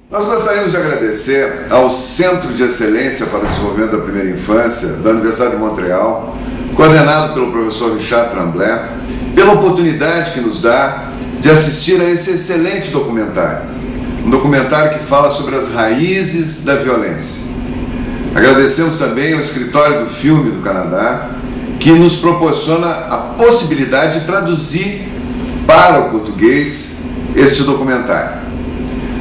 Nós gostaríamos de agradecer ao Centro de Excelência para o Desenvolvimento da Primeira Infância da Universidade de Montreal, coordenado pelo professor Richard Tremblay, pela oportunidade que nos dá de assistir a esse excelente documentário. Um documentário que fala sobre as raízes da violência. Agradecemos também ao Escritório do Filme do Canadá, que nos proporciona a possibilidade de traduzir para o português este documentário.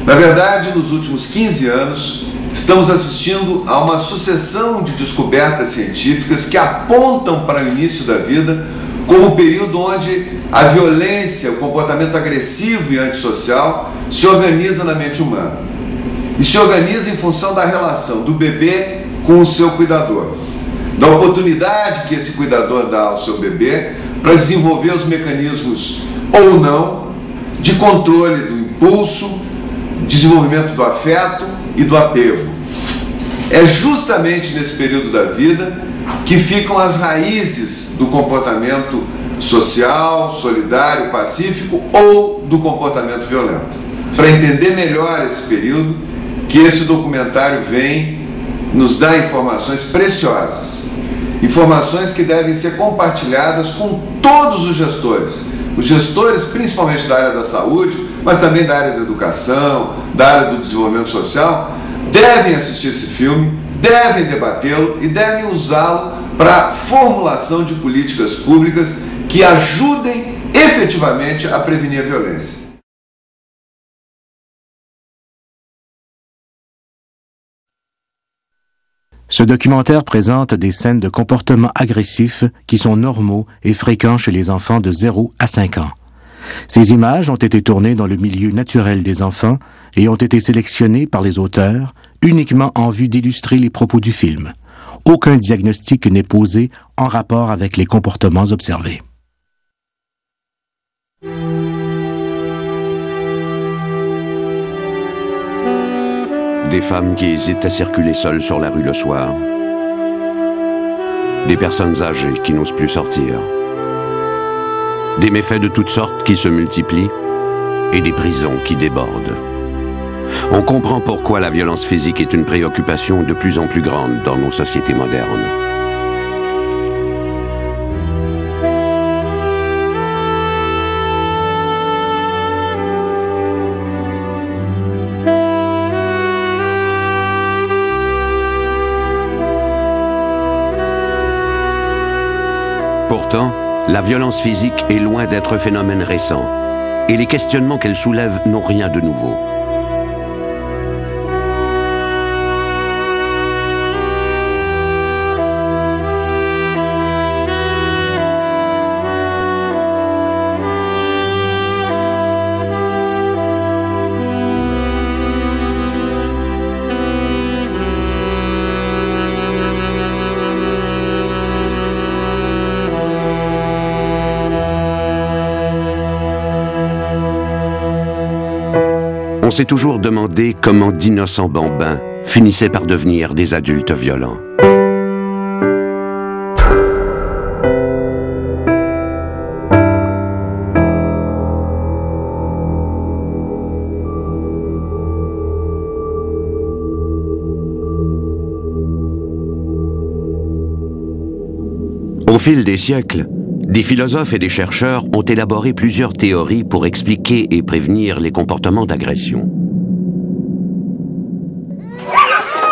Na verdade, nos últimos 15 anos, estamos assistindo a uma sucessão de descobertas científicas que apontam para o início da vida como o período onde a violência, o comportamento agressivo e antissocial se organiza na mente humana. E se organiza em função da relação do bebê com o seu cuidador, da oportunidade que esse cuidador dá ao seu bebê para desenvolver os mecanismos ou não de controle do impulso, desenvolvimento do afeto e do apego. É justamente nesse período da vida que ficam as raízes do comportamento social, solidário, pacífico ou do comportamento violento. Para entender melhor esse período, que esse documentário vem nos dar informações preciosas, informações que devem ser compartilhadas com todos os gestores principalmente da área da saúde, mas também da área da educação, da área do desenvolvimento social, devem assistir esse filme, devem debatê-lo e devem usá-lo para a formulação de políticas públicas que ajudem efetivamente a prevenir a violência. Ce documentaire présente des scènes de comportements agressifs qui sont normaux et fréquents chez les enfants de 0 à 5 ans. Ces images ont été tournées dans le milieu naturel des enfants et ont été sélectionnées par les auteurs uniquement en vue d'illustrer les propos du film. Aucun diagnostic n'est posé en rapport avec les comportements observés. Des femmes qui hésitent à circuler seules sur la rue le soir. Des personnes âgées qui n'osent plus sortir. Des méfaits de toutes sortes qui se multiplient et des prisons qui débordent. On comprend pourquoi la violence physique est une préoccupation de plus en plus grande dans nos sociétés modernes. Pourtant, la violence physique est loin d'être un phénomène récent, et les questionnements qu'elle soulève n'ont rien de nouveau. On s'est toujours demandé comment d'innocents bambins finissaient par devenir des adultes violents. Au fil des siècles, des philosophes et des chercheurs ont élaboré plusieurs théories pour expliquer et prévenir les comportements d'agression.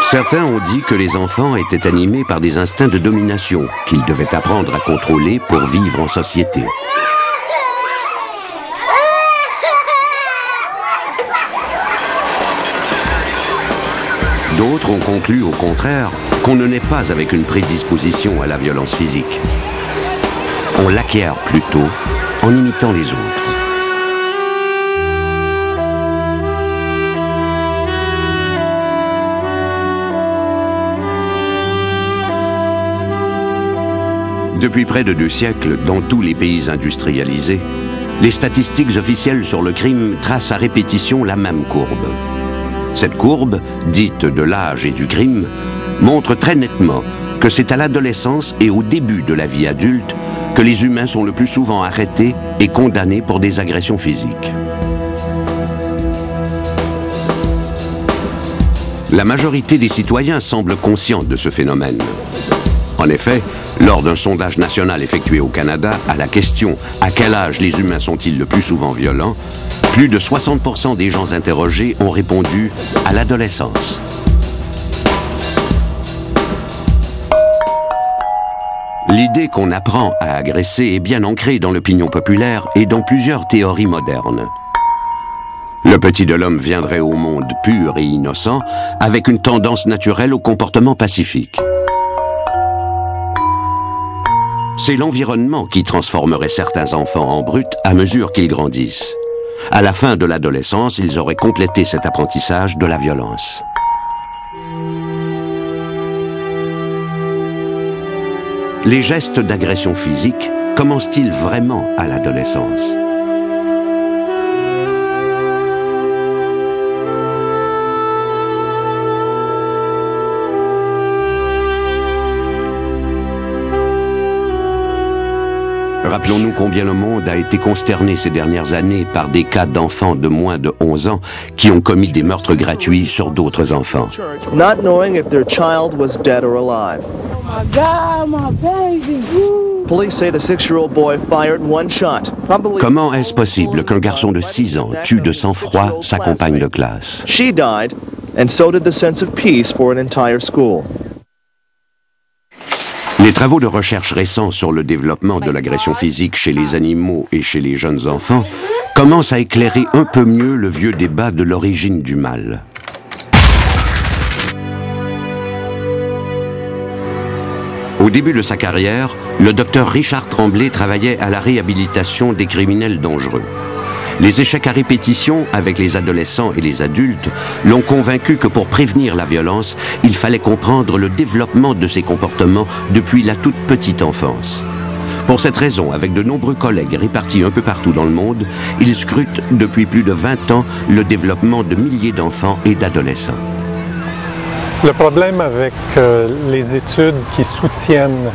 Certains ont dit que les enfants étaient animés par des instincts de domination qu'ils devaient apprendre à contrôler pour vivre en société. D'autres ont conclu au contraire qu'on ne naît pas avec une prédisposition à la violence physique. On l'acquiert plutôt en imitant les autres. Depuis près de 2 siècles, dans tous les pays industrialisés, les statistiques officielles sur le crime tracent à répétition la même courbe. Cette courbe, dite de l'âge et du crime, montre très nettement que c'est à l'adolescence et au début de la vie adulte que les humains sont le plus souvent arrêtés et condamnés pour des agressions physiques. La majorité des citoyens semblent conscients de ce phénomène. En effet, lors d'un sondage national effectué au Canada, à la question « À quel âge les humains sont-ils le plus souvent violents ?», plus de 60% des gens interrogés ont répondu « à l'adolescence ». L'idée qu'on apprend à agresser est bien ancrée dans l'opinion populaire et dans plusieurs théories modernes. Le petit de l'homme viendrait au monde pur et innocent, avec une tendance naturelle au comportement pacifique. C'est l'environnement qui transformerait certains enfants en brutes à mesure qu'ils grandissent. À la fin de l'adolescence, ils auraient complété cet apprentissage de la violence. Les gestes d'agression physique commencent-ils vraiment à l'adolescence ? Rappelons-nous combien le monde a été consterné ces dernières années par des cas d'enfants de moins de 11 ans qui ont commis des meurtres gratuits sur d'autres enfants. Not knowing if their child was dead or alive. Oh my God, my baby. Police say the 6-year-old boy fired one shot. Comment est-ce possible qu'un garçon de 6 ans tue de sang-froid sa compagne de classe? She died, and so did the sense of peace for an entire school. Les travaux de recherche récents sur le développement de l'agression physique chez les animaux et chez les jeunes enfants commencent à éclairer un peu mieux le vieux débat de l'origine du mal. Au début de sa carrière, le docteur Richard Tremblay travaillait à la réhabilitation des criminels dangereux. Les échecs à répétition avec les adolescents et les adultes l'ont convaincu que pour prévenir la violence, il fallait comprendre le développement de ces comportements depuis la toute petite enfance. Pour cette raison, avec de nombreux collègues répartis un peu partout dans le monde, il scrute depuis plus de 20 ans le développement de milliers d'enfants et d'adolescents. Le problème avec les études qui soutiennent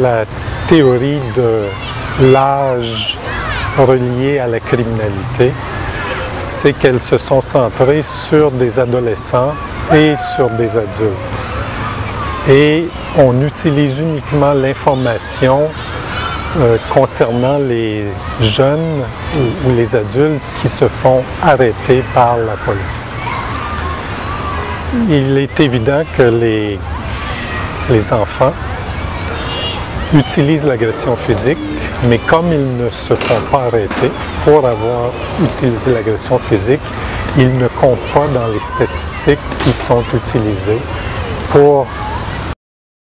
la théorie de l'âge relié à la criminalité, c'est qu'elles se sont centrées sur des adolescents et sur des adultes. Et on utilise uniquement l'information concernant les jeunes ou les adultes qui se font arrêter par la police. Il est évident que les enfants utilisent l'agression physique, mais comme ils ne se font pas arrêter pour avoir utilisé l'agression physique, ils ne comptent pas dans les statistiques qui sont utilisées pour